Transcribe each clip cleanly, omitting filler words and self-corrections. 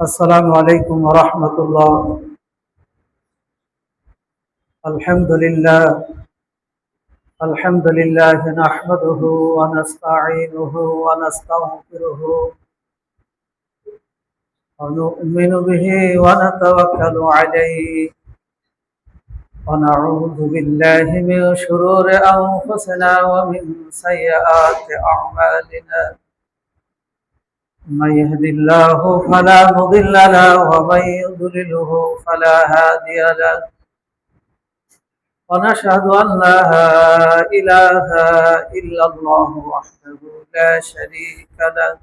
السلام عليكم ورحمة الله. الحمد لله نحمده ونستعينه ونستغفره ونؤمن به ونتوكل عليه ونعوذ بالله من شرور أنفسنا ومن سيئات أعمالنا. من يهد الله فلا مضل له ومن يضلله فلا هادي له. ونشهد أن لا إله إلا الله وحده لا شريك له.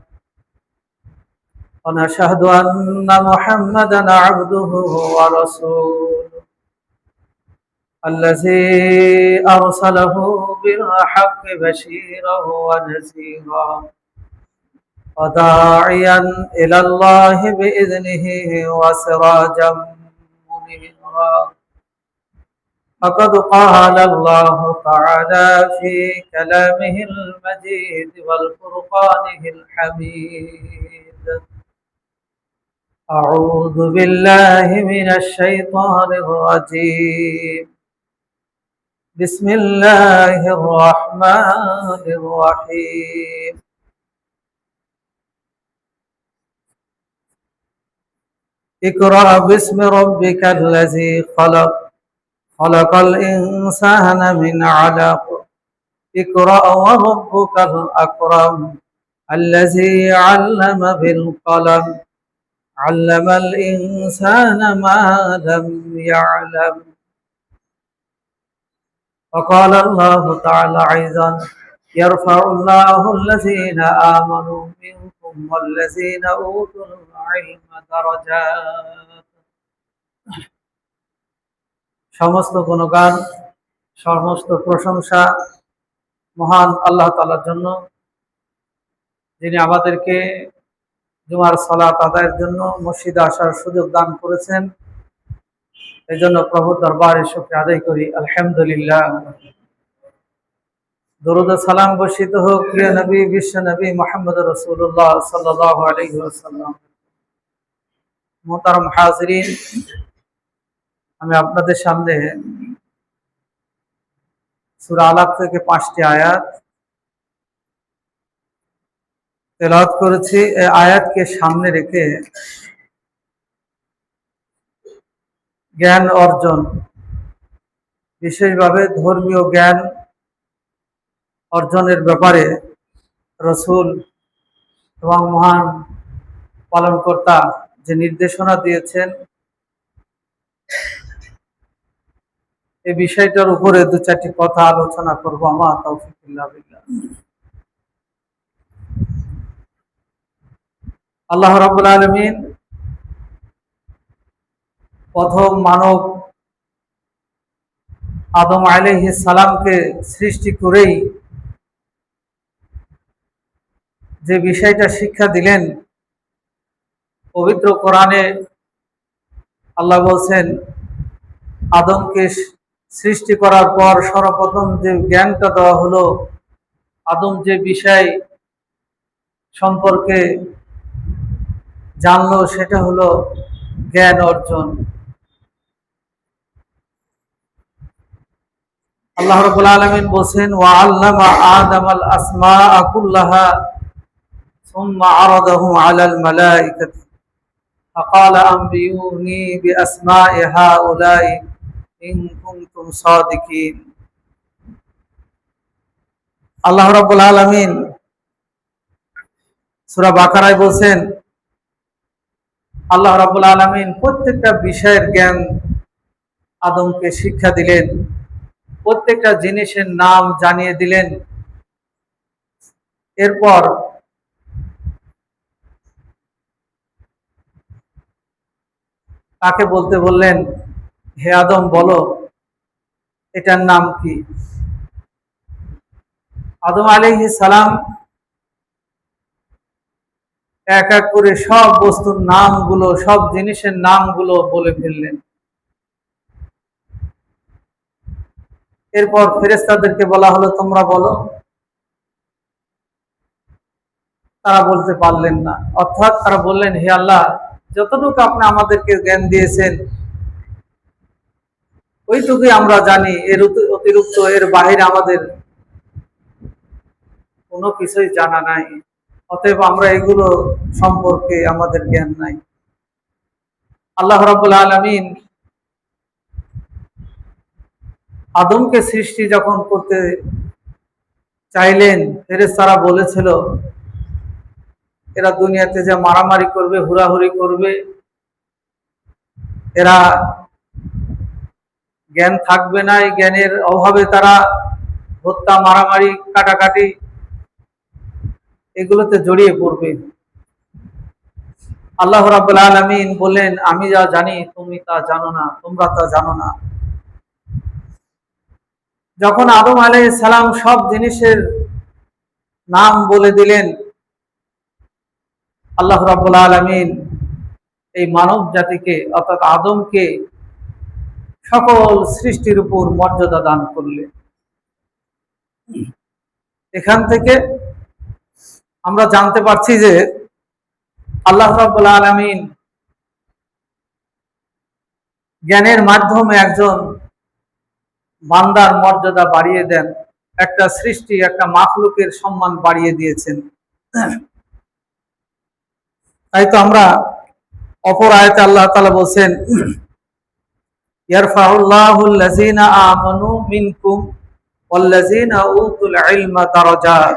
ونشهد أن محمدا عبده ورسوله الذي أرسله بالحق بشيرا ونذيرا وداعيا إلى الله بإذنه وسراجا منيرا. فقد قال الله تعالى في كلامه المجيد والفرقانه الحميد: أعوذ بالله من الشيطان الرجيم. بسم الله الرحمن الرحيم. اقرأ باسم ربك الذي خلق. خلق الإنسان من علق. اقرأ وربك الأكرم الذي علم بالقلم. علم الإنسان ما لم يعلم. وقال الله تعالى أيضا: يرفع الله الذين آمنوا منكم والذين أوتوا العلم درجات. সমস্ত গুণগান, সমস্ত প্রশংসা মহান আল্লাহ তাআলার জন্য, যিনি আমাদেরকে জুমার সালাত আদায়ের জন্য মসজিদে আসার সুযোগ দান করেছেন। এই জন্য প্রভুর দরবারে শুকরিয়া আদায় করি, আলহামদুলিল্লাহ। দরুদ ও সালাম বর্ষিত হোক প্রিয় নবী, বিশ্ব নবী মুহাম্মদ রাসূলুল্লাহ সাল্লাল্লাহু আলাইহি ওয়াসাল্লাম। মুহতারাম হাজিরিন, আমি আপনাদের সামনে সূরা আলাক থেকে 5টি আয়াত তেলাওয়াত করেছি। এই আয়াতকে সামনে রেখে জ্ঞান অর্জন, বিশেষভাবে ধর্মীয় জ্ঞান অর্জনের ব্যাপারে রাসূল এবং মহান পালনকর্তা যে নির্দেশনা দিয়েছেন, এই বিষয়টার উপরে 2-4টি কথা আলোচনা করব। আমা তাওফীক ইল্লা বিল্লাহ। আল্লাহ রাব্বুল আলামিন প্রথম মানব আদম আলাইহিস সালামকে সৃষ্টি করেই যে বিষয়টা শিক্ষা দিলেন, পবিত্র কোরআনে আল্লাহ বলছেন, আদমকে সৃষ্টি করার পর সর্বপ্রথম যে জ্ঞানটা দেওয়া হলো, আদম যে বিষয় সম্পর্কে জানলো সেটা হলো জ্ঞান অর্জন। আল্লাহ রাব্বুল আলামিন বলেন, ওয়া আল্লামা আদামাল আসমাআ কুল্লাহা সুম্মা আরাদাহুম আলাল মালাইকাতি ফাকালা আনবিউনি বিআসমাই হাউলাই ইন কুনতুম সাদিকিন। আল্লাহ রাব্বুল আলামিন সূরা বাকারায় বলেন, আল্লাহ রাব্বুল আলামিন প্রত্যেকটা বিষয়ের জ্ঞান আদমকে শিক্ষা দিলেন, প্রত্যেকটা জিনিসের নাম জানিয়ে দিলেন। এরপর তাকে বলতে বললেন, হে আদম, বলো এটার নাম কি? আদম আলাইহিস সালাম এক এক করে সব বস্তুর নামগুলো, সব জিনিসের নামগুলো বলে ফেললেন। এরপর ফেরেশতাদেরকে বলা হলো, তোমরা বলো। তারা বলতে পারলেন না, অর্থাৎ তারা বললেন, হে আল্লাহ, যতটুকু আপনি আমাদেরকে জ্ঞান দিয়েছেন ওইটুকুই আমরা জানি, এর অতিরিক্ত এর বাহিরে আমাদের কোনো কিছুই জানা নাই। অতএব আমরা এগুলো সম্পর্কে আমাদের জ্ঞান নাই। আল্লাহ রাব্বুল আলামিন আদমকে সৃষ্টি যখন করতে চাইলেন, ফেরেশতারা বলেছিল এরা দুনিয়াতে যে মারামারি করবে, হুড়াহুড়ি করবে, এরা জ্ঞান থাকবে না, এই জ্ঞানের অভাবে তারা হত্যা, মারামারি, কাটাকাটি এগুলোতে জড়িয়ে পড়বে। আল্লাহ রাব্বুল আলামিন বলেন, আমি যা জানি তুমি তা জানো না, তোমরা তা জানো না। যখন আদম আলাইহিস সালাম সব জিনিসের নাম বলে দিলেন, আল্লাহ রাব্বুল আলামিন এই মানব জাতিকে অর্থাৎ আদমকে সকল সৃষ্টির উপর মর্যাদা দান করলেন। এখান থেকে আমরা জানতে পারছি যে আল্লাহ রাব্বুল আলামিন জ্ঞানের মাধ্যমে একজন বান্দার মর্যাদা বাড়িয়ে দেন, একটা সৃষ্টি, একটা মাখলুকের সম্মান বাড়িয়ে দিয়েছেন। তাই তো আমরা অপর আয়াতে আল্লাহ তাআলা বলছেন, ইয়ারফাউল্লাহুল লাযিনা আমানু মিনকুম ওয়াল্লাযিনা উতুল ইলমা দারাজাত।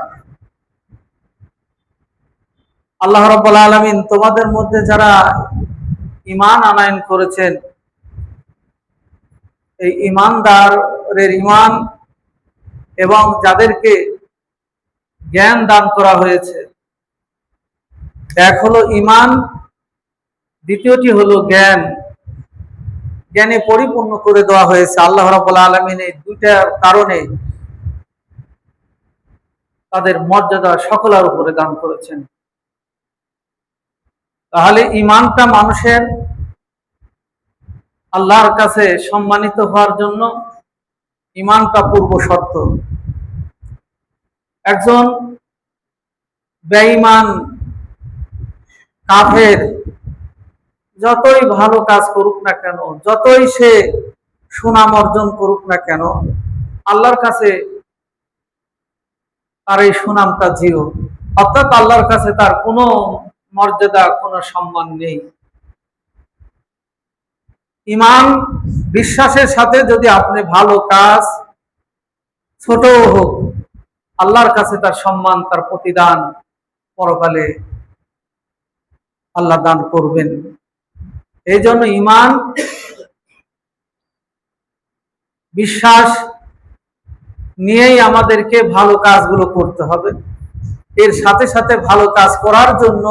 আল্লাহ রাব্বুল আলামিন তোমাদের মধ্যে যারা ঈমান আনয়ন করেছেন, এই ঈমানদারের ঈমান এবং যাদেরকে জ্ঞান দান করা হয়েছে, এক হলো ঈমান, দ্বিতীয়টি হলো জ্ঞান, জ্ঞানে পরিপূর্ণ করে দেওয়া হয়েছে। আল্লাহ রাব্বুল আলামিন এই দুইটা কারণে তাদের মর্যাদা সকলের উপরে দান করেছেন। তাহলে ঈমানটা মানুষের আল্লাহর কাছে সম্মানিত হওয়ার জন্য ঈমানটা পূর্ব শর্ত। একজন বেঈমান কাফের যতই ভালো কাজ করুক না কেন, যতই সে সুনাম অর্জন করুক না কেন, আল্লাহর কাছে তার এই সুনামটা জিরো, অর্থাৎ আল্লাহর কাছে তার কোনো মর্যাদা, কোনো সম্মান নেই। ঈমান বিশ্বাসের সাথে যদি আপনি ভালো কাজ ছোটও হোক, আল্লাহর কাছে তার সম্মান, তার প্রতিদান পরকালে আল্লাহ দান করবেন। এই জন্য ঈমান বিশ্বাস নিয়েই আমাদেরকে ভালো কাজগুলো করতে হবে। এর সাথে সাথে ভালো কাজ করার জন্য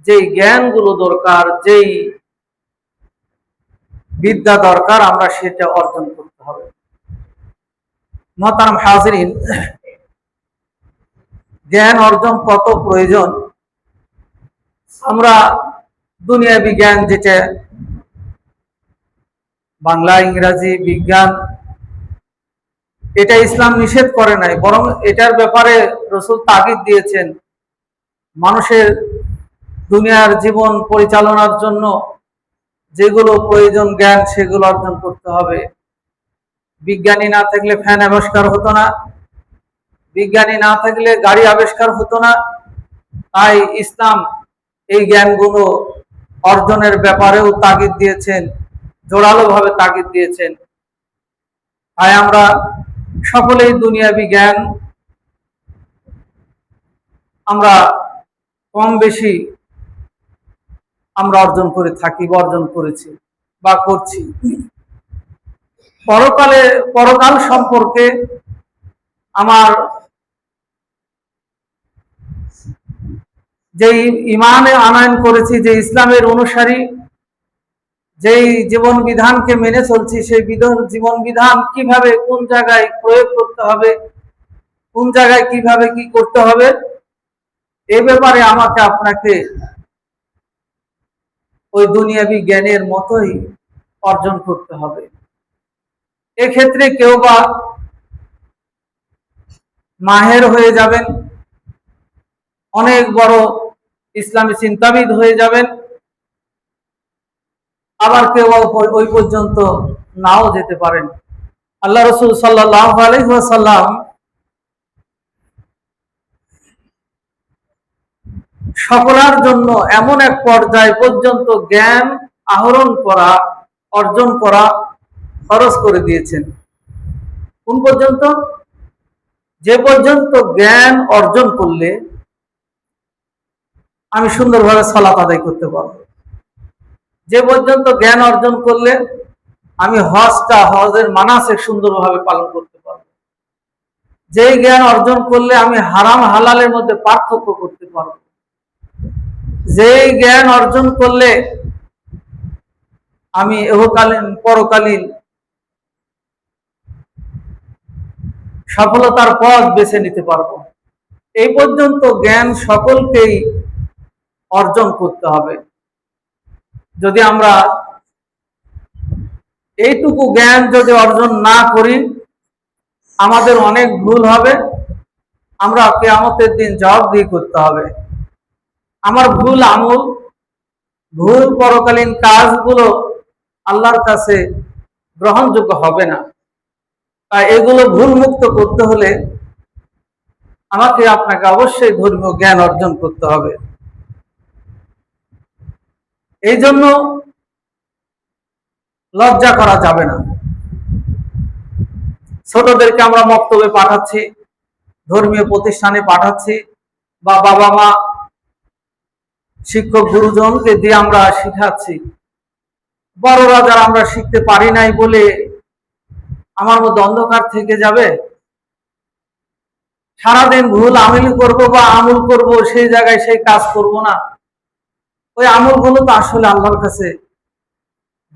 যেই জ্ঞানগুলো দরকার, যেই বিদ্যা দরকার, আমরা সেটা অর্জন করতে হবে। মুহতারাম হাজিরিন, জ্ঞান অর্জন কত প্রয়োজন। আমরা দুনিয়াবি জ্ঞান, যেটা বাংলা, ইংরাজি, বিজ্ঞান, এটা ইসলাম নিষেধ করে নাই, বরং এটার ব্যাপারে রাসূল তাগিদ দিয়েছেন। মানুষের দুনিয়ার জীবন পরিচালনার জন্য যেগুলো প্রয়োজন জ্ঞান, সেগুলো অর্জন করতে হবে। বিজ্ঞানী না থাকলে ফ্যান আবিষ্কার হতো না, বিজ্ঞানী না থাকলে গাড়ি আবিষ্কার হতো না। তাই ইসলাম এই জ্ঞানগুলো অর্জনের ব্যাপারেও তাগিদ দিয়েছেন, জোরালো ভাবে তাগিদ দিয়েছেন। তাই আমরা সকলেই দুনিয়াবি জ্ঞান আমরা কম বেশি আমরা অর্জন করে থাকি, বা অর্জন করেছি বা করছি। পরকাল সম্পর্কে আমার যেই ঈমানে আনয়ন করেছি, যে ইসলামের অনুসারী, যেই জীবন বিধানকে মেনে চলছি, সেই জীবন বিধান কিভাবে, কোন জায়গায় প্রয়োগ করতে হবে, কোন জায়গায় কিভাবে কি করতে হবে, এ ব্যাপারে আমাকে আপনাকে ওই দুনিয়াবি জ্ঞানের মতোই অর্জন করতে হবে। এক্ষেত্রে কেউ বা মাহের হয়ে যাবেন, অনেক বড় ইসলামী চিন্তাবিদ হয়ে যাবেন, আবার কেউ ওই পর্যন্ত নাও যেতে পারেন। আল্লাহ রাসূল সাল্লাল্লাহু আলাইহি ওয়াসাল্লাম সকলের জন্য এমন এক পর্যায় পর্যন্ত জ্ঞান আহরণ করা, অর্জন করা খরচ করে দিয়েছেন। কোন পর্যন্ত? যে পর্যন্ত জ্ঞান অর্জন করলে আমি সুন্দরভাবে সালাত আদায় করতে পারবো, যে পর্যন্ত জ্ঞান অর্জন করলে আমি হজের মানাসিক সুন্দরভাবে পালন করতে পারবো, যেই জ্ঞান অর্জন করলে আমি হারাম হালালের মধ্যে পার্থক্য করতে পারবো, যেই জ্ঞান অর্জন করলে আমি ইহকালীন পরকালীন সফলতার পথ বেছে নিতে পারবো। এই পর্যন্ত জ্ঞান সকলকেই অর্জন করতে হবে। যদি আমরা এইটুকু জ্ঞান যদি অর্জন না করি, আমাদের অনেক ভুল হবে, আমরা কিয়ামতের দিন জবাবদিহি করতে হবে। আমার ভুল আমল, ভুল পরকালীন কাজগুলো আল্লাহর কাছে গ্রহণযোগ্য হবে না। তাই এগুলো ভুল মুক্ত করতে হলে আমাকে আপনাকে অবশ্যই ধর্মীয় জ্ঞান অর্জন করতে হবে। এই জন্য লজ্জা করা যাবে না। ছোটদেরকে আমরা মক্তবে পাঠাচ্ছি, ধর্মীয় প্রতিষ্ঠানে পাঠাচ্ছি, বা বাবা মা শিক্ষক গুরুজনকে দিয়ে আমরা শিখাচ্ছি। বড়রা যারা আমরা শিখতে পারি নাই বলে আমার মধ্যে অন্ধকার থেকে যাবে? সারাদিন ভুল আমিল করব বা আমল করব, সেই জায়গায় সেই কাজ করব না, ওই আমলগুলো তো আসলে আল্লাহর কাছে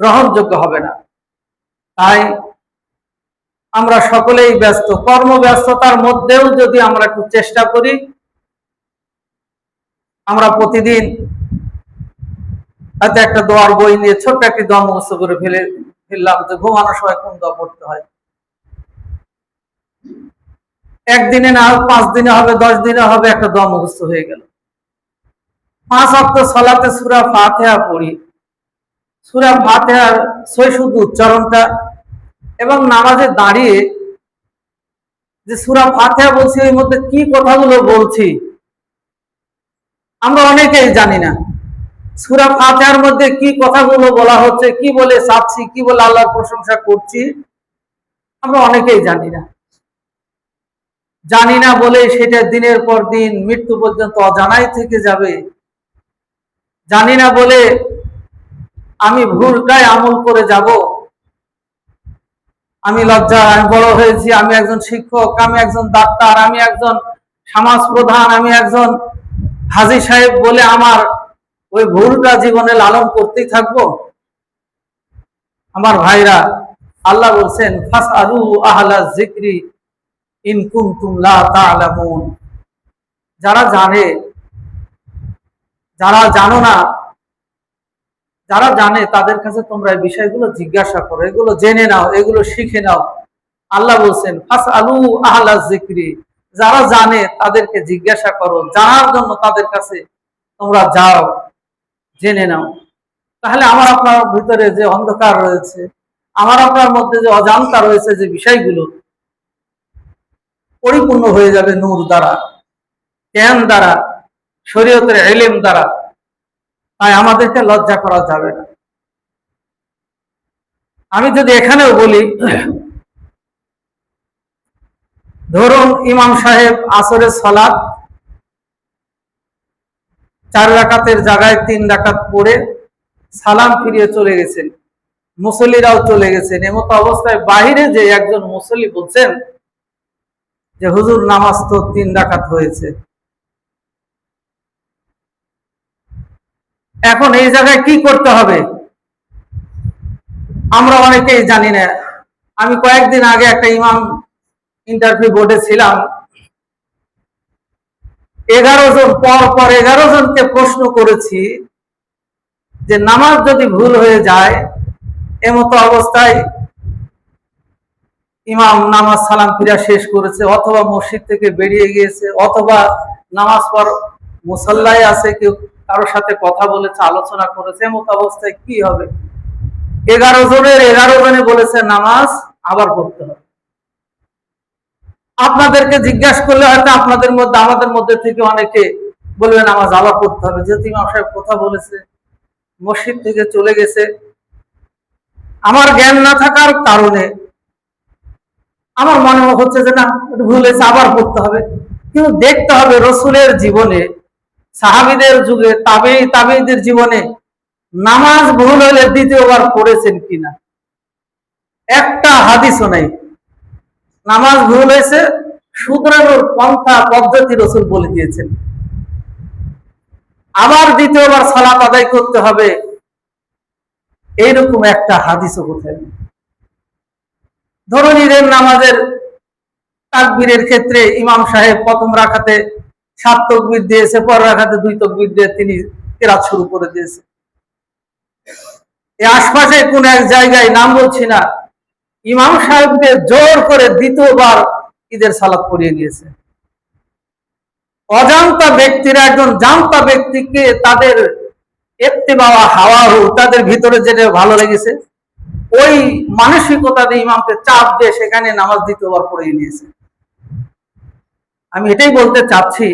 গ্রহণযোগ্য হবে না। তাই আমরা সকলেই ব্যস্ত, কর্মব্যস্ততার মধ্যেও যদি আমরা একটু চেষ্টা করি, আমরা প্রতিদিন হয়তো একটা দোয়ার বই নিয়ে ছোট্ট একটি দোয়া মুখস্থ করে ফেললাম যে ঘুমানোর সময় কোন দোয়া পড়তে হয়। একদিনে না হোক, 5 দিনে হবে, 10 দিনে হবে, একটা দোয়া মুখস্থ হয়ে গেল। 5 ওয়াক্ত সালাতে সূরা ফাতিহা পড়ি, সূরা ফাতিহার শুধু উচ্চারণটা, এবং নামাজে দাঁড়িয়ে যে সূরা ফাতিহা বলছি এর মধ্যে কি কথাগুলো বলছি আমরা অনেকেই জানি না। সূরা ফাতিহার মধ্যে কি কথাগুলো বলা হচ্ছে, কি বলে চাচ্ছি, কি বলে আল্লাহর প্রশংসা করছি, আমরা অনেকেই জানি না। জানি না বলে সেটা দিনের পর দিন মৃত্যু পর্যন্ত অজানাই থেকে যাবে। জানি না বলে আমি ভুলটাই আমল করে যাব। আমি বড় হয়েছি, আমি একজন শিক্ষক, আমি একজন ডাক্তার, আমি একজন সমাজ প্রধান, আমি একজন হাজী সাহেব বলে আমার ওই ভুলটা জীবনে লালন করতেই থাকবো। আমার ভাইরা, আল্লাহ বলছেন ফাসআলু আহলা যিকরি ইন কুনতুম লা তা'লামুন। যারা জানে, যারা জানো না, যারা জানে তাদের কাছে তোমরা এই বিষয়গুলো জিজ্ঞাসা করো, এগুলো জেনে নাও, এগুলো শিখে নাও। আল্লাহ বলছেন ফাসআলু আহলা যিকরি, যারা জানে তাদেরকে জিজ্ঞাসা করো, জানার জন্য তাদের কাছে তোমরা যাও, জেনে নাও। তাহলে আমার আপনার ভিতরে যে অন্ধকার রয়েছে, আমার আপনার মধ্যে যে অজান্তা রয়েছে, যে বিষয়গুলো পরিপূর্ণ হয়ে যাবে নূর দ্বারা, জ্ঞান দ্বারা, শরীয়তের ইলম দ্বারা। তাই আমাদেরকে লজ্জা করা যাবে না। আমি যদি এখানেও বলি, ধরুন ইমাম সাহেব আসরের সালাত 4 রাকাতের জায়গায় 3 রাকাত পড়ে সালাম ফিরিয়ে চলে গেছেন, মুসল্লিরাও চলে গেছেন। এমত অবস্থায় বাহিরে যে একজন মুসল্লি বলছেন যে হুজুর নামাজ তো 3 রাকাত হয়েছে। এখন এই জায়গায় কি করতে হবে আমরা অনেকেই জানি না। আমি কয়েকদিন আগে একটা ইমাম ইন্টারভিউ বোর্ডে ছিলাম, 11 জন পর 11 জনকে প্রশ্ন করেছি যে নামাজ যদি ভুল হয়ে যায়, এমতো অবস্থায় ইমাম নামাজ সালাম ফিরা শেষ করেছে, অথবা মসজিদ থেকে বেরিয়ে গিয়েছে, অথবা নামাজ পর মুসল্লায় আছে, কেউ কারোর সাথে কথা বলেছে, আলোচনা করেছে, এমতো অবস্থায় কি হবে? 11 জনের 11 জনে বলেছে নামাজ আবার পড়তে হবে। আপনাদেরকে জিজ্ঞাসা করলে হয়তো আপনাদের মধ্যে আমাদের মধ্যে থেকে অনেকে বলবে নামাজ আবার পড়তে হবে, যেহেতু ইমাম সাহেব কথা বলেছে, মসজিদ থেকে চলে গেছে। আমার জ্ঞান না থাকার কারণে আমার মনে হচ্ছে যে না, ভুল হয়েছে, আবার পড়তে হবে। কিন্তু দেখতে হবে রসুলের জীবনে, সাহাবীদের যুগে, তাবেঈদের জীবনে নামাজ ভুল হলে দ্বিতীয়বার পড়েছেন কিনা, একটা হাদিসও নাই। নামাজ ভুল হয়েছে, শুধরানোর পন্থা পদ্ধতি রসুল বলে দিয়েছেন। আবার দ্বিতীয়বার সালাত আদায় করতে হবে, এইরকম একটা হাদিসও কোথায়। ধরুন ঈদের নামাজের তাকবীরের ক্ষেত্রে ইমাম সাহেব প্রথম রাকাতে 7 তাকবীর দিয়েছে, পর রাকাতে 2 তাকবীর দিয়ে তিনি কেরাত শুরু করে দিয়েছে। এই আশপাশে কোন এক জায়গায়, নাম বলছি না, ইমাম সাহেবকে জোর করে দ্বিতীয়বার ঈদের সালাত পড়িয়ে দিয়েছে। অজান্তা ব্যক্তিরা একজন জানতা ব্যক্তিকে তাদের ইত্তেবা হাওয়াহু, তাদের ভিতরে যেটা ভালো লেগেছে ওই মানসিকতা দিয়ে ইমামকে চাপ দিয়ে সেখানে নামাজ দ্বিতীয়বার পড়িয়ে নিয়েছে। আমি এটাই বলতে চাচ্ছি,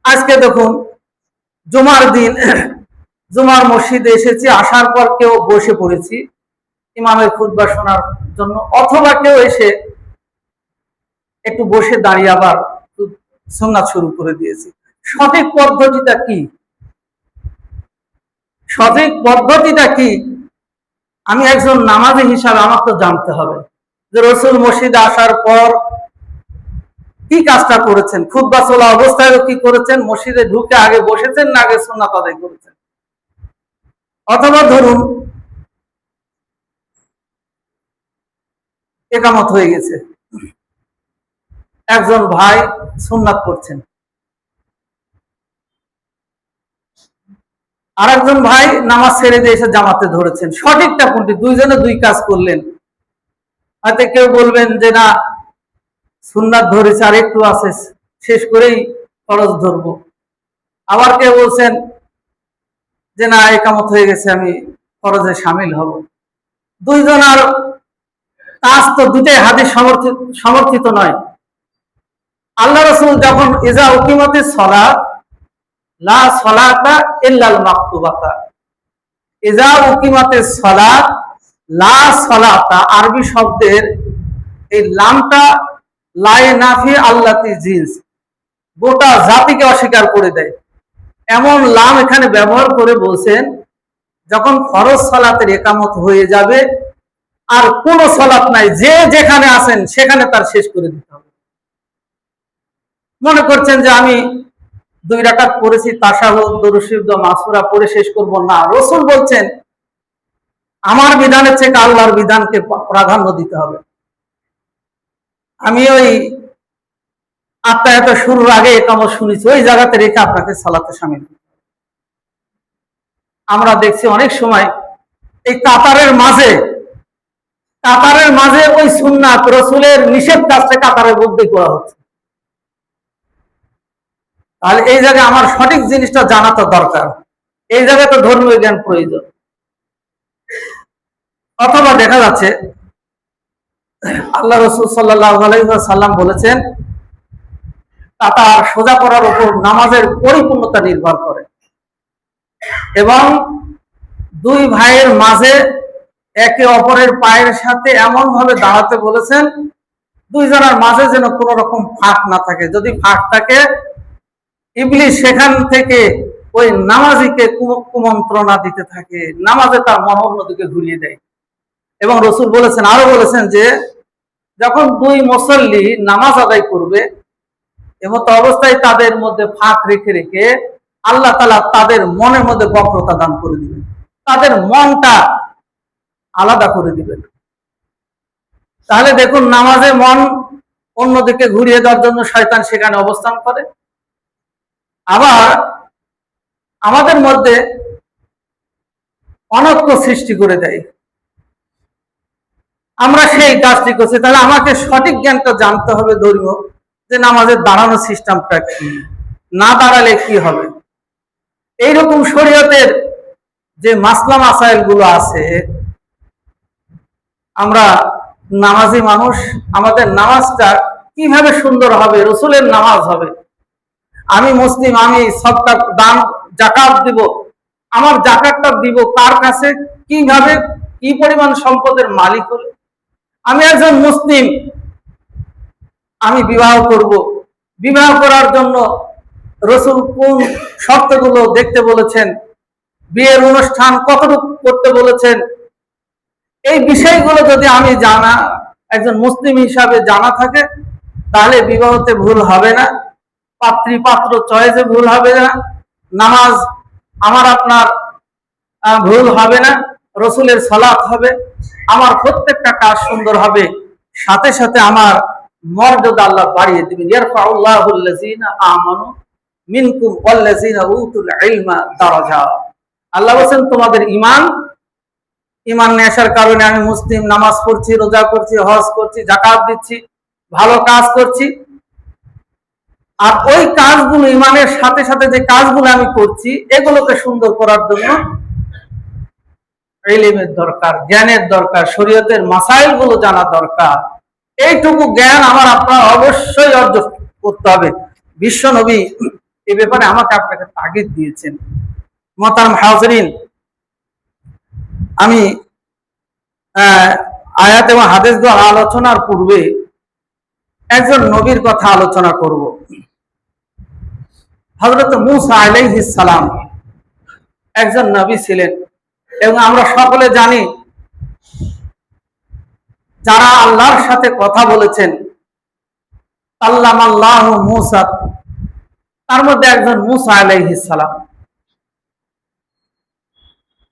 আজকে দেখুন জুমার দিন, জুমার মসজিদে এসেছি, আসার পর কেউ বসে পড়েছি ইমামের খুতবা শোনার জন্য, অথবা কেউ এসে একটু বসে দাঁড়িয়ে আবার সুন্নাত শুরু করে দিয়েছি। সঠিক পদ্ধতিটা কি? সঠিক পদ্ধতিটা কি? আমি একজন নামাজি হিসাবে আমার তো জানতে হবে যে রসুল মসজিদে আসার পর কি কাজটা করেছেন, খুতবা চলা অবস্থায় কি করেছেন, মসজিদে ঢুকে আগে বসেছেন না আগে সুন্নাত আদায় করেছেন। অথবা ধরুন একামত হয়ে গেছে, একজন ভাই সুন্নাত করছেন, আর একজন ভাই নামাজ ছেড়ে দিয়ে এসে জামাতে ধরেছেন। সঠিকটা কোনটি? দুইজনে দুই কাজ করলেন। হয়তো কেউ বলবেন যে না, সুন্নাত ধরেছে আর একটু আছে, শেষ করেই ফরজ ধরবো। আবার কেউ বলছেন যে না, একামত হয়ে গেছে, আমি ফরজে শামিল হব। দুইজনের কাজ তো দুটাই হাদিস সমর্থিত নয়। আল্লাহ রাসূল যখন ইজা উকিমাতিস সালাত লা সালাতা ইল্লাল মাকতুবাতা, ইজা উকিমাতিস সালাত লা সালাতা, আরবি শব্দের এই লামটা লাই নাফি আল্লাতি জিন্স, গোটা জাতিকে অস্বীকার করে দেয় এমন লাম এখানে ব্যবহার করে বলছেন যখন ফরজ সালাতের একামত হয়ে যাবে আর কোন সালাত নাই, যে যেখানে আছেন সেখানে তার শেষ করে দিতে হবে। মনে করছেন যে আমি 2 রাকাত পড়েছি, তাশাহুদ, দুরূদ শরীফ, মাসুরা পড়ে শেষ করব না। রাসূল বলছেন আমার বিধানের চেয়ে আল্লাহর বিধানকে প্রাধান্য দিতে হবে। আমি ওই আত্মায়াত শুরুর আগে একামত শুনেছি, ওই জায়গাতে রেখে আপনাকে সালাতে শামিল। আমরা দেখছি অনেক সময় এই কাতারের মাঝে ওই সুন্নাত রাসূলের নিষেধ কাজটা কাতারের মধ্যে করা হচ্ছে। তাহলে এই জায়গায় আমার সঠিক জিনিসটা জানা তো দরকার, এই জায়গায় তো ধর্মীয় জ্ঞান প্রয়োজন। অথবা দেখা যাচ্ছে আল্লাহ রাসূল সাল্লাল্লাহু আলাইহি ওয়াসাল্লাম বলেছেন কাতার সোজা করার উপর নামাজের পরিপূর্ণতা নির্ভর করে, এবং 2 ভাইয়ের মাঝে একে অপরের পায়ের সাথে এমন ভাবে দাঁড়াতে বলেছেন 2 জনের মাঝে যেন কোনো রকম ফাঁক না থাকে। যদি ফাঁক থাকে ইবলিস সেখান থেকে ওই নামাজিকে কুমন্ত্রণা দিতে থাকে, নামাজে তার মন অন্যদিকে ঘুরিয়ে দেয়। এবং রাসূল বলেছেন, আরো বলেছেন যে যখন 2 মুসল্লি নামাজ আদায় করবে এবং অবস্থায় তাদের মধ্যে ফাঁক রেখে রেখে আল্লাহ তাআলা তাদের মনের মধ্যে বক্রতা দান করে দিবেন, তাদের মনটা আলাদা করে দিবেন। তাহলে দেখুন নামাজে মন অন্যদিকে ঘুরিয়ে দেওয়ার জন্য শয়তান সেখানে অবস্থান করে। আবার আমাদের মধ্যে অনৈক্য সৃষ্টি করে দেয়, আমরা সেই কাজটি করছি। তাহলে আমাকে সঠিক জ্ঞানটা জানতে হবে ধর্মীয়, যে নামাজের দাঁড়ানোর সিস্টেমটা কি, না দাঁড়ালে কি হবে। এইরকম শরীয়তের যে মাসলা মাসাইল গুলো আছে আমরা নামাজি মানুষ, আমাদের নামাজটা কিভাবে সুন্দর হবে, রসুলের নামাজ হবে। আমি মুসলিম, আমি সদকা দান জাকাত দিব, আমার জাকাতটা দিব কার কাছে, কিভাবে, কি পরিমাণ সম্পদের মালিক হলে। আমি একজন মুসলিম, আমি বিবাহ করব, বিবাহ করার জন্য রসুল কোন শর্তগুলো দেখতে বলেছেন, বিয়ের অনুষ্ঠান কতটুকু করতে বলেছেন, এই বিষয়গুলো যদি আমি জানা, একজন মুসলিম হিসাবে জানা থাকে, তাহলে বিবাহতে ভুল হবে না, পাত্রী পাত্র চয়েসে ভুল হবে না, নামাজ আমার আপনার ভুল হবে না, রসুলের সালাত হবে, আমার প্রত্যেকটা কাজ সুন্দর হবে, সাথে সাথে আমার মর্যাদা আল্লাহ বাড়িয়ে দিবেন। ইয়ারফাউল্লাহুল্লাযীনা আমানু মিনকুম ওয়াল্লাযীনা উতুল ইলমা দারাজাত। আল্লাহ বলেন তোমাদের ঈমান নিয়ে আসার কারণে আমি মুসলিম, নামাজ পড়ছি, রোজা করছি, হজ করছি, যাকাত দিচ্ছি, ভালো কাজ করছি, আর ওই কাজগুলো ঈমানের সাথে সাথে যে কাজগুলো আমি করছি এগুলোকে সুন্দর করার জন্য ইলমের দরকার, জ্ঞানের দরকার, শরীয়তের মাসাইল গুলো জানা দরকার। এইটুকু জ্ঞান আমার আপনার অবশ্যই অর্জন করতে হবে। বিশ্ব নবী এই ব্যাপারে আমাকে আপনাকে তাগিদ দিয়েছেন। মোহতারাম হাজরিন, আমি আয়াত এবং হাদিস দ্বারা আলোচনার পূর্বে একজন নবীর কথা আলোচনা করব। হযরত মূসা আলাইহিস সালাম একজন নবী ছিলেন, এবং আমরা সকলে জানি যারা আল্লাহর সাথে কথা বলেছেন, কাল্লামাল্লাহু মূসা, তার মধ্যে একজন মূসা আলাইহিস সালাম।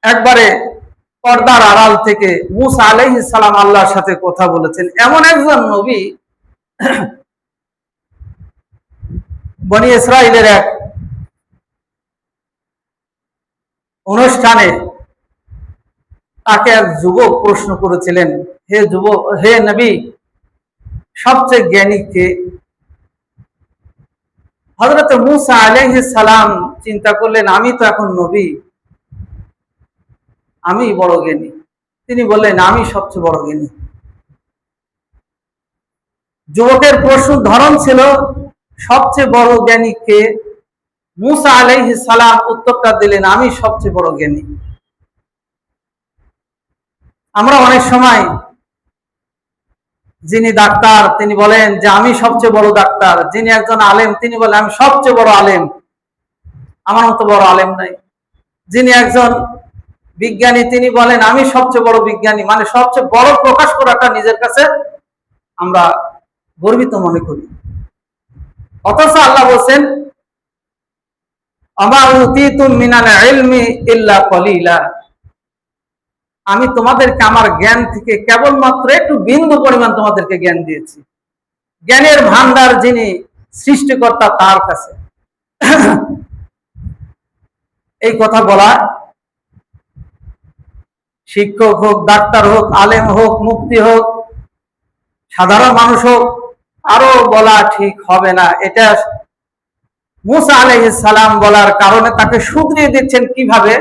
একবারে পর্দার আড়াল থেকে মূসা আলাইহিস সালাম আল্লাহর সাথে কথা বলেছেন। এমন একজন নবী বনি ইসরাইলের এক অনুষ্ঠানে তাকে এক যুবক প্রশ্ন করেছিলেন, হে নবী, সবচেয়ে জ্ঞানী কে? হযরত মূসা আলাইহিস সালাম চিন্তা করলেন, আমি তো এখন নবী, আমি বড় জ্ঞানী। তিনি বললেন, আমি সবচেয়ে বড় জ্ঞানী। যুবকের প্রশ্ন ধরন ছিল, সবচেয়ে বড় জ্ঞানী কে? মূসা আলাইহিস সালাম উত্তরটা দিলেন, আমি সবচেয়ে বড় জ্ঞানী। আমরা অনেক সময়, যিনি ডাক্তার তিনি বলেন যে আমি সবচেয়ে বড় ডাক্তার, যিনি একজন আলেম তিনি বলেন আমি সবচেয়ে বড় আলেম, আমার মতো বড় আলেম নাই। যিনি একজন বিজ্ঞানী তিনি বলেন আমি সবচেয়ে বড় বিজ্ঞানী, মানে সবচেয়ে বড় প্রকাশ করাটা নিজের কাছে আমরা গর্বিত মনে করি। অথচ আল্লাহ বলছেন, আমা উতীতুম মিনাল ইলমি ইল্লা কলিলা, আমি তোমাদেরকে আমার জ্ঞান থেকে কেবলমাত্র একটু বিন্দু পরিমাণ তোমাদেরকে জ্ঞান দিয়েছি। জ্ঞানের ভান্ডার যিনি সৃষ্টিকর্তা তার কাছে। এই কথা বলা শিক্ষক হোক, ডাক্তার হোক, আলেম হোক, মুফতি হোক, সাধারণ মানুষ হোক, আরো বলা ঠিক হবে না। এটা মূসা আলাইহিস সালাম বলার কারণে তাকে শুধরিয়ে দিচ্ছেন কিভাবে।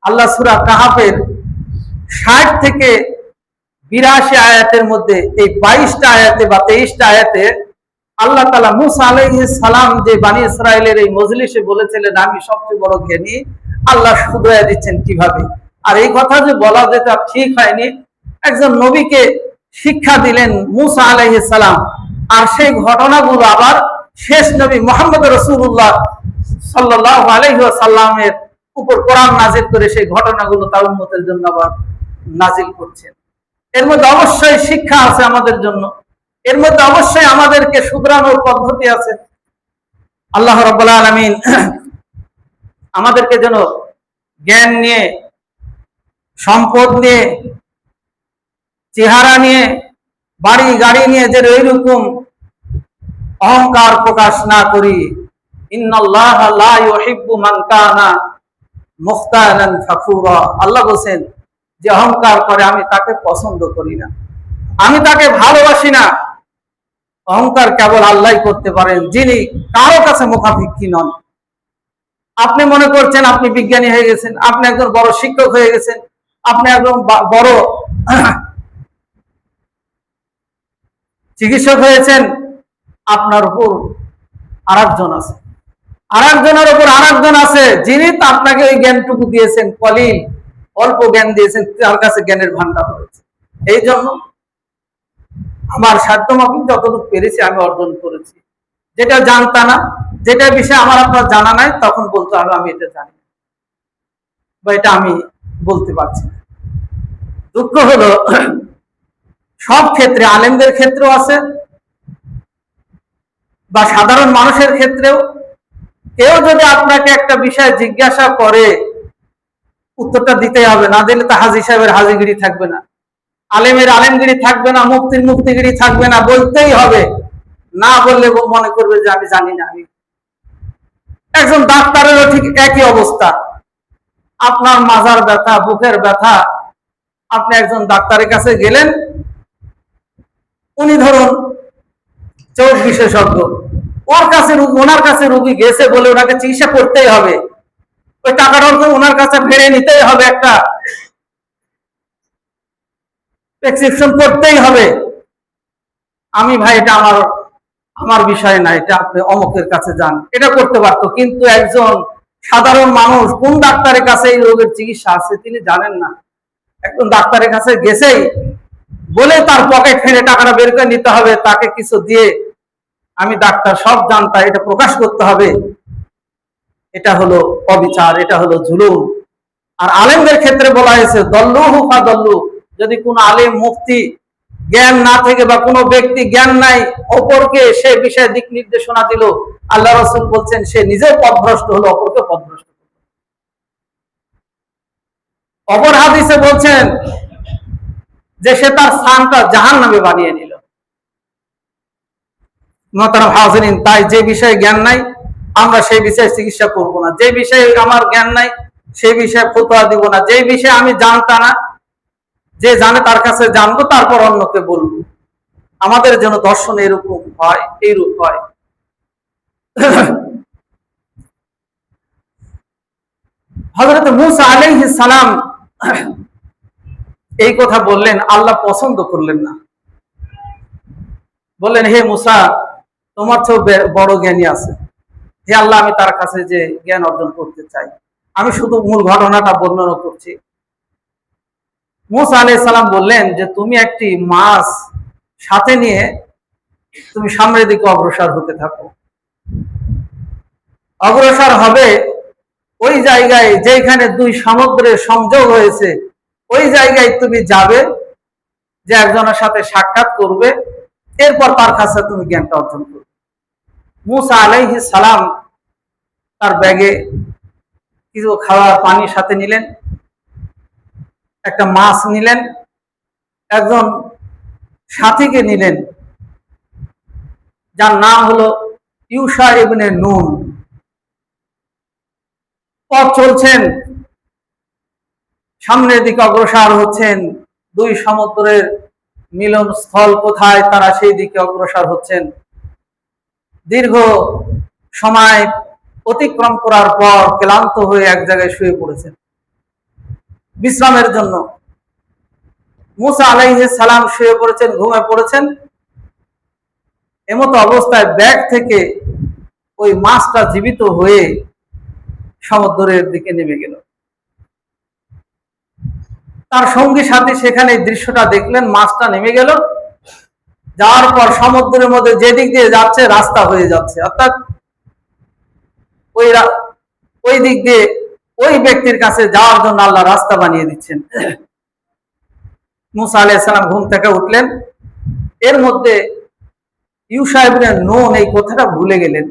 আল্লাহ সূরা কাহাফের ৬০ থেকে ৮২ আয়াতের মধ্যে এই ২২টা আয়াতে বা ২৩টা আয়াতে আল্লাহ তাআলা মূসা আলাইহিস সালাম যে বনি ইসরাইলের এই মজলিসে বলেছিলেন আমি সবচেয়ে বড় জ্ঞানী, আল্লাহ শুধরায়া দিচ্ছেন কিভাবে। আর এই কথা যে বলা যেটা ঠিক হয়নি, একজন নবীকে শিক্ষা দিলেন মূসা আলাইহিস সালাম, আর সেই ঘটনাগুলো আবার শেষ নবী মুহাম্মদ রাসূলুল্লাহ সাল্লাল্লাহু আলাইহি ওয়াসাল্লামের উপর কোরআন নাজিল করে সেই ঘটনাগুলো তার উম্মতের জন্য আবার নাজিল করছেন। এর মধ্যে অবশ্যই শিক্ষা আছে আমাদের জন্য, এর মধ্যে অবশ্যই আমাদেরকে শুধরানোর পদ্ধতি আছে। আল্লাহ রাব্বুল আলামিন আমাদেরকে যেন জ্ঞান নিয়ে, সম্পদ নিয়ে, চেহারা নিয়ে, বাড়ি গাড়ি নিয়ে যে এইরকম অহংকার প্রকাশ না করি। ইন্নাল্লাহা লা ইউহিব্বু মান কানা মুখতালান ফাখুরা, আল্লাহ বলেন যে অহংকার করে আমি তাকে পছন্দ করি না, আমি তাকে ভালোবাসি না। অহংকার কেবল আল্লাহই করতে পারেন, যিনি কারো কাছে মুখাপেক্ষী নন। আপনি মনে করছেন আপনি বিজ্ঞানী হয়ে গেছেন, আপনি একজন বড় শিক্ষক হয়ে গেছেন, আপনি একজন বড় চিকিৎসক হয়েছেন, আপনার উপর আরেকজন আছে, আরেকজনের উপর আরেকজন আছে, যিনি তো আপনাকে ওই জ্ঞানটুকু দিয়েছেন, কলিল অল্প জ্ঞান দিয়েছেন, তার কাছে জ্ঞানের ভান্ডার রয়েছে। এই জন্য আমার সাধ্যমাফিক যতটুকু পেরেছি আমি অর্জন করেছি। যেটা জানতাম না, যেটা বিষয়ে আমার আপনার জানা নাই, তখন বলতে হবে আমি এটা জানি বা এটা আমি বলতে পারছি না। দুঃখ হলো সব ক্ষেত্রে, আলেমদের ক্ষেত্রেও আছে বা সাধারণ মানুষের ক্ষেত্রেও, কেউ যদি আপনাকে একটা বিষয় জিজ্ঞাসা করে উত্তরটা দিতে হবে, না দিলে তো হাজী সাহেবের হাজিগিরি থাকবে না, আলেমের আলেমগিরি থাকবে না, মুফতির মুফতিগিরি থাকবে না, বলতেই হবে। না বললে মনে করবে যে আমি জানি না। আমি একজন ডাক্তারেরও ঠিক একই অবস্থা। আপনার মাজার ব্যথা, বুকের ব্যথা, আপনি একজন ডাক্তারের কাছে গেলেন, উনি ধরুন চোখ বিশেষজ্ঞ, ওনার কাছে রোগী গেছে বলে ওনাকে চিকিৎসা করতেই হবে, ওই টাকাটা ওনার কাছে ফেরে নিতেই হবে, একটা প্রেসক্রিপশন করতেই হবে। আমি ভাই এটা আমার বিষয় না, এটা আপনি অমুকের কাছে যান, এটা করতে পারতো। কিন্তু একজন সাধারণ মানুষ কোন ডাক্তারের কাছে এই রোগের চিকিৎসা আছে তিনি জানেন না, একজন ডাক্তারের কাছে গেছেই বলে তার পকেট ফেলে টাকাটা বের করে নিতে হবে, তাকে কিছু দিয়ে আমি ডাক্তার সব জানতা এটা প্রকাশ করতে হবে। এটা হলো অবিচার, এটা হলো জুলুম। আর আলেমদের ক্ষেত্রে বলা হয়েছে দল্লুহু ফাদল্লু, যদি কোন আলেম মুফতি জ্ঞান না থেকে বা কোনো ব্যক্তি জ্ঞান নাই, অপরকে সে বিষয়ে দিক নির্দেশনা দিল, আল্লাহ রাসূল বলছেন সে নিজেও পথভ্রষ্ট হলো, অপরকে পথভ্রষ্ট। অপর হাদিসে বলছেন যে সে তার স্থানটা জাহান্নামে বানিয়ে নিল। মোহতারাম হাজিরিন, তাই যে বিষয়ে জ্ঞান নাই আমরা সেই বিষয়ে চিকিৎসা করব না, যে বিষয়ে আমার জ্ঞান নাই সেই বিষয়ে ফতোয়া দিব না, যে বিষয়ে আমি জানতাম না, যে জানে তার কাছে জানবো, তারপর অন্যকে বলবো। আমাদের যেন দর্শন এরকম হয়, এইরূপ হয়। হযরত মূসা আলাইহিস সালাম এই কথা বললেন, আল্লাহ পছন্দ করলেন না। বললেন, হে মূসা, তোমার চেয়ে বড় জ্ঞানী আছে, হে আল্লাহ আমি তার কাছে যে জ্ঞান অর্জন করতে চাই। আমি শুধু মূল ঘটনাটা বর্ণনা করছি। মূসা আলাইহিস সালাম বললেন যে তুমি একটি মাছ সাথে নিয়ে তুমি সামনের দিকে অগ্রসর হতে থাকো। অগ্রসর হবে ওই জায়গায় যেখানে দুই সমুদ্রের সংযোগ হয়েছে, ওই জায়গায় তুমি যাবে, যে একজনের সাথে সাক্ষাৎ করবে, এরপর তার কাছে তুমি জ্ঞানটা অর্জন করবে। মূসা আলাইহিস সালাম তার ব্যাগে কিছু খাওয়ার পানির সাথে নিলেন, একটা মাছ নিলেন, একজন সাথীকে নিলেন যার নাম হলো ইউশা ইবনে নুন। পথ চলছেন, সামনের দিকে অগ্রসর হচ্ছেন, দুই সমুদ্রের মিলন স্থল কোথায় তারা সেই দিকে অগ্রসর হচ্ছেন। দীর্ঘ সময় অতিক্রম করার পর ক্লান্ত হয়ে এক জায়গায় শুয়ে পড়েছেন বিশ্রামের জন্য। মূসা আলাইহিস সালাম শুয়ে পড়েছেন, ঘুমিয়ে পড়েছেন। এমতো অবস্থায় ব্যাগ থেকে ওই মাছটা জীবিত হয়ে সমুদ্রের দিকে নেমে গেল। তার সঙ্গী সাথী সেখানে দৃশ্যটা দেখলেন, মাছটা নেমে গেল, যাওয়ার পর সমুদ্রের মধ্যে যেদিক দিয়ে যাচ্ছে রাস্তা হয়ে যাচ্ছে, অর্থাৎ ওই দিক দিয়ে ওই ব্যক্তির কাছে যাওয়ার জন্য আল্লাহ রাস্তা বানিয়ে দিচ্ছেন। মূসা আলাইহিস সালাম ঘুম থেকে উঠলেন, এর মধ্যে ইউশা ইবনে নুন এই কথাটা ভুলে গেলেন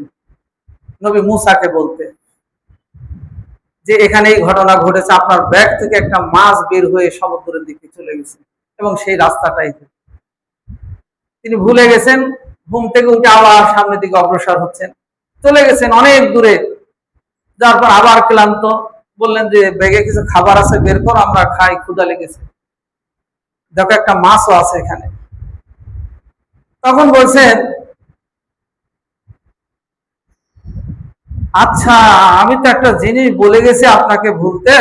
নবী মূসাকে বলতে, যে এখানে এই ঘটনা ঘটেছে, আপনার ব্যাগ থেকে একটা মাছ বের হয়ে সমুদ্রের দিকে চলে গেছে এবং সেই রাস্তাটাই তিনি ভুলে গেছেন। ঘুম থেকে উঠে আবার সামনের দিকে অগ্রসর হচ্ছেন, চলে গেছেন অনেক দূরে। যার পর আবার ক্লান্ত, বললেন যে ব্যাগে কিছু খাবার আছে, বের কর, আমরা খাই, ক্ষুধা লেগেছে, দেখো একটা মাছও আছে এখানে। তখন বলছেন, আচ্ছা আমি তো একটা জিনিস বলে গেছি আপনাকে ভুলতে,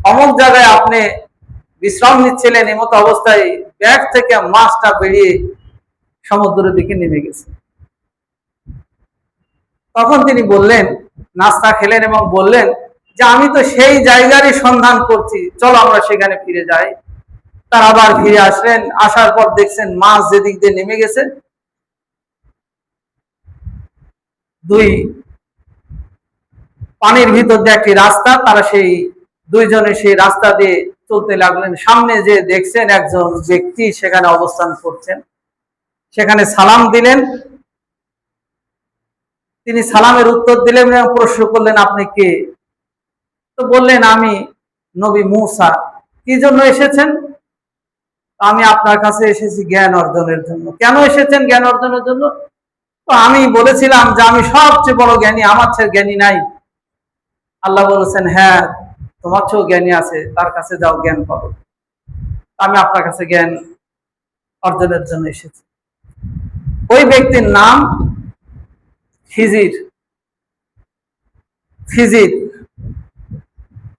অমুক জায়গায় আপনি বিশ্রাম নিচ্ছিলেন, এমতো অবস্থায় ব্যাগ থেকে মাছটা বেরিয়ে সমুদ্রের দিকে নেমে গেছে। তখন তিনি বললেন, নাস্তা খেলেন এবং বললেন যে আমি তো সেই জায়গারই সন্ধান করছি, চলো আমরা সেখানে ফিরে যাই। তারা আবার ফিরে আসলেন, আসার পর দেখছেন মাছ যেদিক দিয়ে নেমে গেছে, দুই পানির ভিতর দিয়ে একটি রাস্তা, তারা সেই দুইজনে সেই রাস্তা দিয়ে চলতে লাগলেন। সামনে যে দেখছেন একজন ব্যক্তি সেখানে অবস্থান করছেন, সেখানে সালাম দিলেন। তিনি সালামের উত্তর দিলেন এবং প্রশ্ন করলেন, আপনি কে? তো বললেন, আমি নবী মূসা। কি জন্য এসেছেন? আমি আপনার কাছে এসেছি জ্ঞান অর্জনের জন্য। কেন এসেছেন জ্ঞান অর্জনের জন্য? তো আমি বলেছিলাম যে আমি সবচেয়ে বড় জ্ঞানী, আমার চেয়ে জ্ঞানী নাই। আল্লাহ বলেছেন, হ্যাঁ তোমার চেয়েও জ্ঞানী আছে, তার কাছে যাও, জ্ঞান পাবো। আমি আপনার কাছে জ্ঞান অর্জনের জন্য এসেছি। ওই ব্যক্তির নাম খিজির। খিজির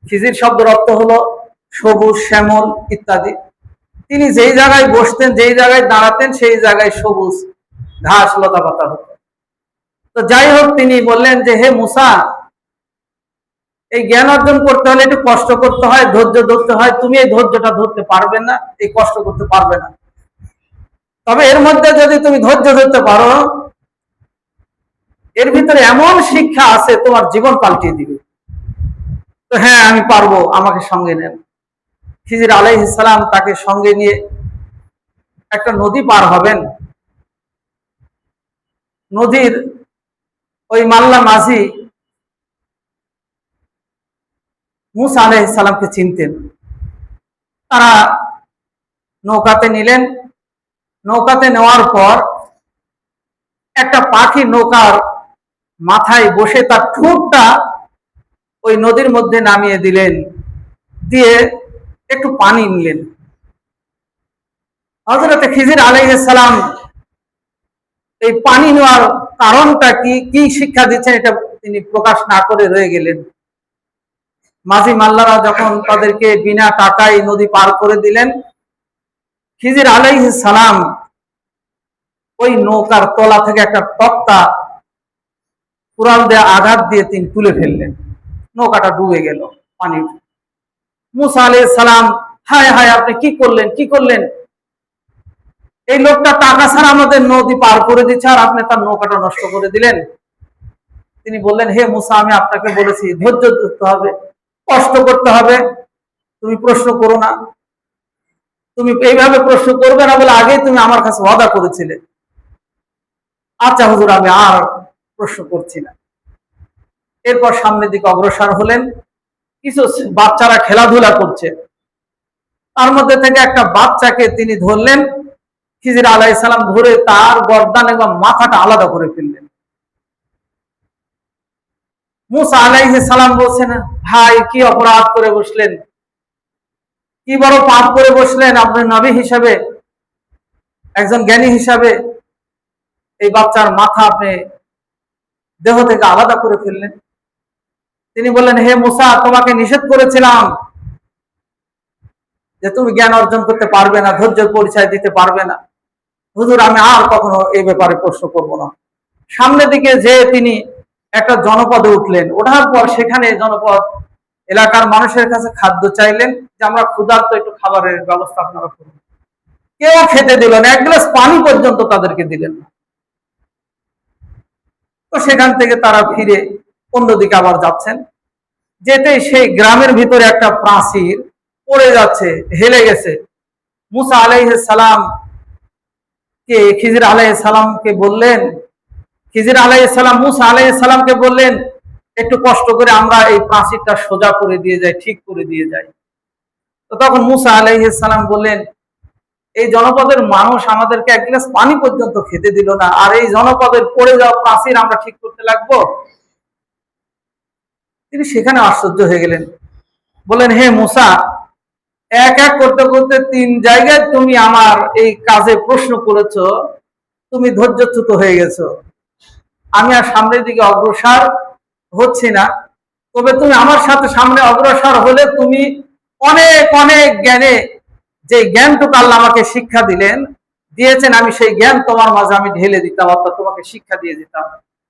খিজির শব্দের অর্থ হলো সবুজ, শ্যামল ইত্যাদি। তিনি যেই জায়গায় বসতেন, যেই জায়গায় দাঁড়াতেন, সেই জায়গায় সবুজ ঘাস লতা পাতা হতো। তো যাই হোক, তিনি বললেন যে হে মুসা, এই জ্ঞান অর্জন করতে হলে একটু কষ্ট করতে হয়, ধৈর্য ধরতে হয়। তুমি এই ধৈর্যটা ধরতে পারবে না, এই কষ্ট করতে পারবে না। তবে এর মধ্যে যদি তুমি ধৈর্য ধরতে পারো, এর ভিতরে এমন শিক্ষা আছে তোমার জীবন পাল্টিয়ে দিবে। তো হ্যাঁ আমি পারবো, আমাকে সঙ্গে নেন। খিজির আলাইহিস সালাম তাকে সঙ্গে নিয়ে একটা নদী পার হবেন। নদীর ওই মাল্লা মাঝি মুসা আলাইহিস সালামকে চিনতেন। তারা নৌকাতে নিলেন। নৌকাতে নেওয়ার পর একটা পাখি নৌকার মাথায় বসে তার ঠোঁটটা ওই নদীর মধ্যে নামিয়ে দিলেন, দিয়ে একটু পানি নিলেন। হযরত খিজির আলাইহিস সালাম এই পানি নেওয়ার কারণটা কি, কি শিক্ষা দিচ্ছেন, এটা তিনি প্রকাশ না করে রয়ে গেলেন। মাঝি মাল্লারা যখন তাদেরকে বিনা টাকায় নদী পার করে দিলেন, খিজির আলাইহিস সালাম ওই নৌকার তলা থেকে একটা তক্তা কুড়াল দিয়ে আঘাত দিয়ে তিনি তুলে ফেললেন। নৌকাটা ডুবে গেল পানি। মুসা আলাইহিস সালাম, হায় হায়, আপনি কি করলেন, কি করলেন? এই লোকটা টাকা ছাড়া আমাদের নদী পার করে দিচ্ছে, আর আপনি তার নৌকাটা নষ্ট করে দিলেন। তিনি বললেন, হে মুসা, আমি আপনাকে বলেছি ধৈর্য ধরতে হবে, কষ্ট করতে হবে, তুমি প্রশ্ন করো না। তুমি এইভাবে প্রশ্ন করবে না বলে আগেই তুমি আমার কাছে ওয়াদা করেছিলে। আচ্ছা হুজুর, আমি আর প্রশ্ন করছি না। এরপর সামনের দিকে অগ্রসর হলেন। কিছু বাচ্চারা খেলাধুলা করছে, তার মধ্যে থেকে একটা বাচ্চাকে তিনি ধরলেন। খিজির আলাইহিস সালাম ধরে তার গর্দান এবং মাথাটা আলাদা করে ফেললেন। মুসা আলাইহিস সালাম বলছেন, ভাই কি অপরাধ করে বসলেন, কি বড় পাপ করে বসলেন? আপনি নবী হিসাবে, একজন জ্ঞানী হিসাবে এই বাচ্চার মাথা আপনি দেহ থেকে আলাদা করে ফেললেন। তিনি বললেন, হে মুসা, তোমাকে নিষেধ করেছিলাম যে তুমি জ্ঞান অর্জন করতে পারবে না, ধৈর্যের পরিচয় দিতে পারবে না। হুজুর, আমি আর কখনো এই ব্যাপারে প্রশ্ন করব না। সামনের দিকে যে তিনি একটা জনপদে উঠলেন। ওঠার পর সেখানে জনপদ এলাকার মানুষের কাছে খাদ্য চাইলেন যে আমরা ক্ষুধার্ত, একটু খাবারের ব্যবস্থা আপনারা করুন। কেউ খেতে দিল না, এক গ্লাস পানি পর্যন্ত তাদেরকে দিলেন না। তো সেখান থেকে তারা ফিরে অন্যদিকে আবার যাচ্ছেন। যেতে সেই গ্রামের ভিতরে একটা প্রাচীর পড়ে যাচ্ছে, হেলে গেছে। মুসা আলাইহিস সালাম কে খিজির আলাইহিস সালামকে বললেন, খিজির আলাইহিস সালাম মুসা আলাইহিস সালামকে বললেন, একটু কষ্ট করে আমরা এই প্রাচীরটা সোজা করে দিয়ে যাই, ঠিক করে দিয়ে যাই। তো তখন মুসা আলাইহিস সালাম বললেন, এই জনপদের মানুষ আমাদেরকে এক গ্লাস পানি পর্যন্ত খেতে দিল না, আর এই জনপদের পড়ে যাওয়া প্রাচীর আমরা ঠিক করতে লাগবো? তিনি সেখানে আশ্চর্য হয়ে গেলেন। বলেন, হে মুসা, এক এক করতে করতে 3 জায়গায় তুমি আমার এই কাজে প্রশ্ন করেছো, তুমি ধৈর্যচ্যুত হয়ে গেছো। আমি আর সামনের দিকে অগ্রসর হচ্ছি না। তবে তুমি আমার সাথে সামনে অগ্রসর হলে তুমি অনেক অনেক জ্ঞানে, যে জ্ঞানটুকু আল্লাহ আমাকে শিক্ষা দিলেন, দিয়েছেন, আমি সেই জ্ঞান তোমার মাঝে আমি ঢেলে দিতাম, অর্থাৎ তোমাকে শিক্ষা দিয়ে দিতাম।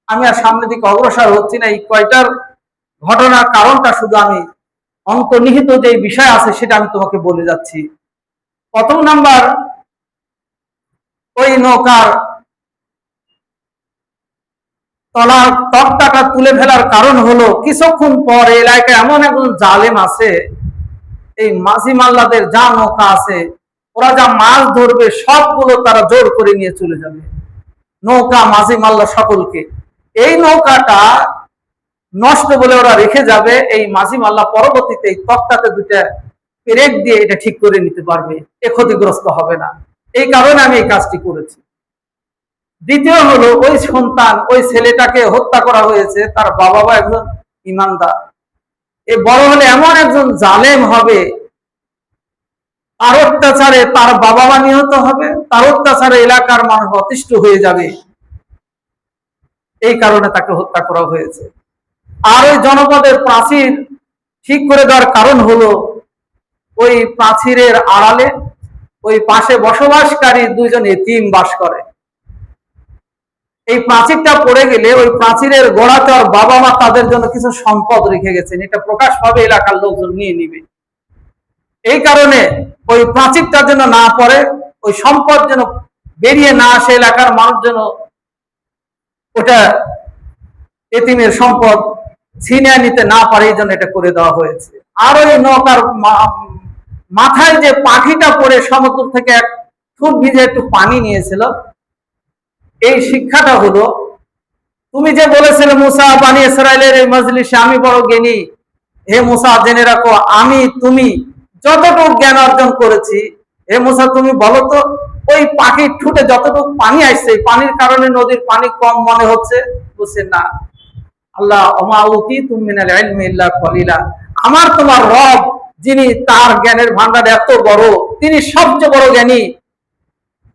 আমি আর সামনের দিকে অগ্রসর হচ্ছি না। এই কয়টার ঘটনার কারণটা শুধু আমি অন্তর্নিহিত যে বিষয় আছে সেটা আমি তোমাকে বলে যাচ্ছি। প্রথম নাম্বার, ওই নৌকার তলার তক্তাটা তুলে ফেলার কারণ হলো কিছুক্ষণ পর এলাকায় এমন একজন জালেম আছে, এই মাঝি মাল্লাদের যা নৌকা আছে ওরা যা মাছ ধরবে সবগুলো তারা জোর করে নিয়ে চলে যাবে, নৌকা মাঝি মাল্লা সকলকে। এই নৌকাটা নষ্ট বলে ওরা রেখে যাবে, এই মাঝি মাল্লা পরবর্তীতে এই তক্তাতে দুটা পেরেক দিয়ে এটা ঠিক করে নিতে পারবে, এ ক্ষতিগ্রস্ত হবে না। এই কারণে আমি এই কাজটি করেছি। দ্বিতীয় হলো, ওই সন্তান, ওই ছেলেটাকে হত্যা করা হয়েছে, তার বাবা বা একজন ইমানদার। এ বড় হলে এমন একজন জালেম হবে, তার অত্যাচারে তার বাবা মা নিহত হবে, তার অত্যাচারে এলাকার মানুষ অতিষ্ঠ হয়ে যাবে, এই কারণে তাকে হত্যা করা হয়েছে। আর ওই জনপদের প্রাচীর ঠিক করে দেওয়ার কারণ হলো, ওই প্রাচীরের আড়ালে ওই পাশে বসবাসকারী দুইজন এতিম বাস করে। এই প্রাচীরটা পড়ে গেলে ওই প্রাচীরের গোড়াতে আর বাবা মা তাদের জন্য কিছু সম্পদ রেখে গেছেন, এটা প্রকাশ পাবে, এলাকার লোকজন নিয়ে নিবে। এই কারণে ওই প্রাচীরটা যেন না পড়ে, ওই সম্পদ যেন বেরিয়ে না আসে, এলাকার মানুষ যেন ওটা এতিমের সম্পদ ছিনিয়ে নিতে না পারে, এই জন্য এটা করে দেওয়া হয়েছে। আর ওই নৌকার মাথায় যে পাখিটা পড়ে সমুদ্র থেকে এক ফুট ভিজে একটু পানি নিয়েছিল, এই শিক্ষাটা হলো, তুমি যে বলেছিলে মুসা বানি ইসরাইলের এই মজলিসে আমি বড় জ্ঞানী, হে মুসা জেনে রাখো আমি তুমি যতটুকু জ্ঞান অর্জন করেছি, হে মুসা তুমি বলো তো ওই পাখির ঠুটে যতটুকু পানি আসছে, পানির কারণে নদীর পানি কম মনে হচ্ছে? বুঝছেন না, আল্লাহ ওমাউতি তুমি মিনাল ইলমি ইল্লা কলিলা, আমার তোমার রব যিনি তার জ্ঞানের ভান্ডার এত বড়, তিনি সবচেয়ে বড় জ্ঞানী,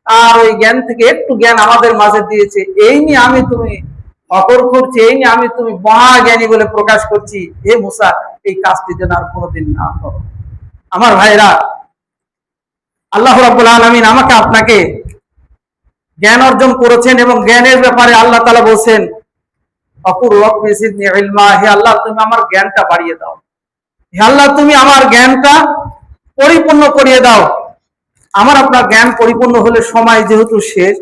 আর ওই জ্ঞান থেকে একটু জ্ঞান আমাদের মাঝে দিয়েছে, এই নিয়ে আমি তুমি অকর করছি, এই নিয়ে আমি তুমি মহাজ্ঞানী বলে প্রকাশ করছি, হে মুসা এই কাজটি যেন আর কোনোদিন না করো। আমার ভাইরা, আল্লাহ রাব্বুল আলামিন আমাকে আপনাকে জ্ঞান অর্জন করেছেন, এবং জ্ঞানের ব্যাপারে আল্লাহ তাআলা বলছেন অকুর রব্বি জিদনি ইলমা, হে আল্লাহ তুমি আমার জ্ঞানটা বাড়িয়ে দাও, হে আল্লাহ তুমি আমার জ্ঞানটা পরিপূর্ণ করিয়ে দাও। আমার আপনার জ্ঞান পরিপূর্ণ হলে, সময় যেহেতু শেষ,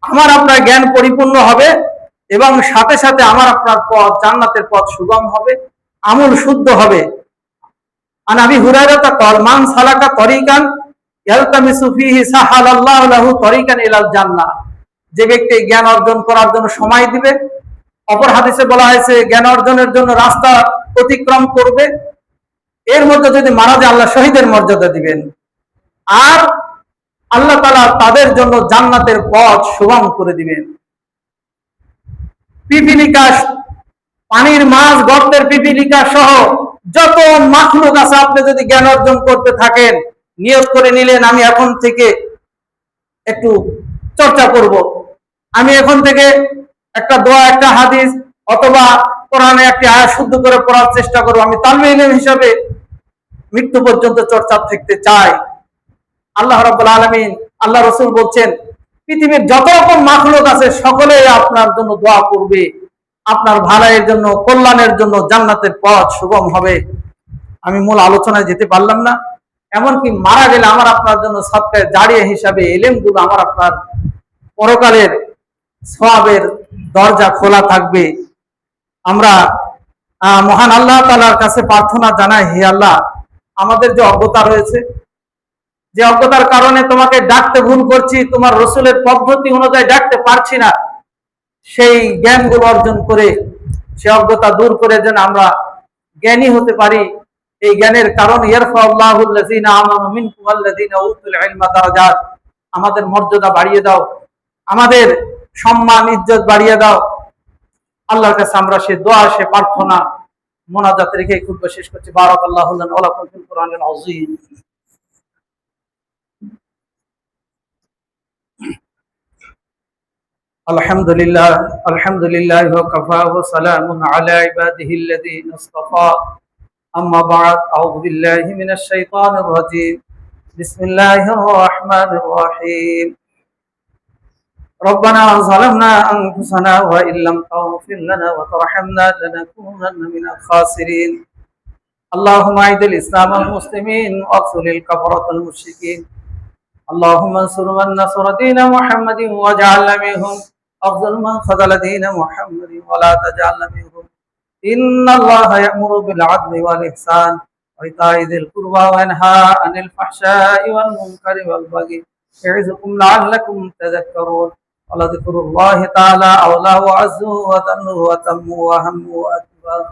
আমার আপনার জ্ঞান পরিপূর্ণ হবে এবং সাথে সাথে আমার আপনার পথ, জান্নাতের পথ সুগম হবে, আমল শুদ্ধ হবে। আন আবি হুরায়রা ক্বাল মান সালাকা তরিকান ইয়ালতামিসু ফীহি সাহালাল্লাহু লাহু তরিকান ইলাল জান্নাহ, যে ব্যক্তি জ্ঞান অর্জন করার জন্য সময় দিবে, অপর হাদিসে বলা হয়েছে জ্ঞান অর্জনের জন্য রাস্তা অতিক্রম করবে, এর মধ্যে যদি মারা যায় আল্লাহ শহীদের মর্যাদা দিবেন, আর আল্লাহ তাআলা তাদের জন্য জান্নাতের পথ সুগম করে দিবেন। পিপিলিকা, পানির মাছ, গর্তের পিপিলিকা সহ যত মাখলুক আছে, আপনি যদি জ্ঞান অর্জন করতে থাকেন, নিয়ত করে নিলেন আমি এখন থেকে একটু চর্চা করব, আমি এখন থেকে একটা দোয়া, একটা হাদিস অথবা কোরআনে একটি আয়াত শুদ্ধ করে পড়ার চেষ্টা করব, আমি তালবে ইলম হিসাবে মৃত্যু পর্যন্ত চর্চা থাকতে চাই। আল্লাহ রাব্বুল আলামিন, আল্লাহ রাসূল বলছেন পৃথিবীর যত রকম মাখলুক আছে সকলেই আপনার জন্য দোয়া করবে, আপনার ভালোর জন্য, কল্যাণের জন্য, জান্নাতের পথ সুগম হবে। আমি মূল আলোচনায় যেতে পারলাম না। এমনকি মারা গেলে আমার আপনার জন্য সদকায়ে জারিয়া হিসাবে ইলমগুলো আমার আপনার পরকালের সওয়াবের দরজা খোলা থাকবে। আমরা মহান আল্লাহ তাআলার কাছে প্রার্থনা জানাই, হে আল্লাহ আমাদের যে অজ্ঞতা রয়েছে, যে অজ্ঞতার কারণে তোমাকে ডাকতে ভুল করছি, তোমার রসুলের পদ্ধতি অনুযায়ী ডাকতে পারছি না, সেই জ্ঞানগুলো অর্জন করে সে অজ্ঞতা দূর করে যেন আমরা জ্ঞানী হতে পারি। এই জ্ঞানের কারণ ইয়ারফাউল্লাহুল্লাযীনা আমানু মিনকুম ওয়াল্লাযীনা উতুল ইলমা দারাজাত, আমাদের মর্যাদা বাড়িয়ে দাও, আমাদের সম্মান ইজ্জত বাড়িয়ে দাও। আল্লাহর কাছে আমরা সে দোয়া, সে প্রার্থনা মোনাজাত রেখে খুতবা শেষ করছি। বারাকাল্লাহু লানা ওয়া লাকুম ফিল কুরআনিল আযীম। আলহামদুলিল্লাহ, আলহামদুলিল্লাহ ওয়া কাফা ওয়া সালামুন আলা ইবাদিহিল্লাযীনা ইসতাফা, আম্মা বা'দ, আউযু বিল্লাহি মিনাশ শাইতানির রাজীম, বিসমিল্লাহির রাহমানির রাহিম। ربنا ظلمنا أنفسنا وإن لم تغفر لنا وترحمنا لنكونن من الخاسرين اللهم أعز الإسلام والمسلمين واقتل الكفرة المشركين اللهم انصر من نصر دين محمد واجعلنا منهم أفضل من خذل دين محمد ولا تجعلنا منهم إن الله يأمر بالعدل والإحسان وإيتاء ذي القربى وينهى عن الفحشاء والمنكر والبغي يعظكم لعلكم تذكرون ولذكر الله تعالى أعلى وأعز وأتم وأهم وأكبر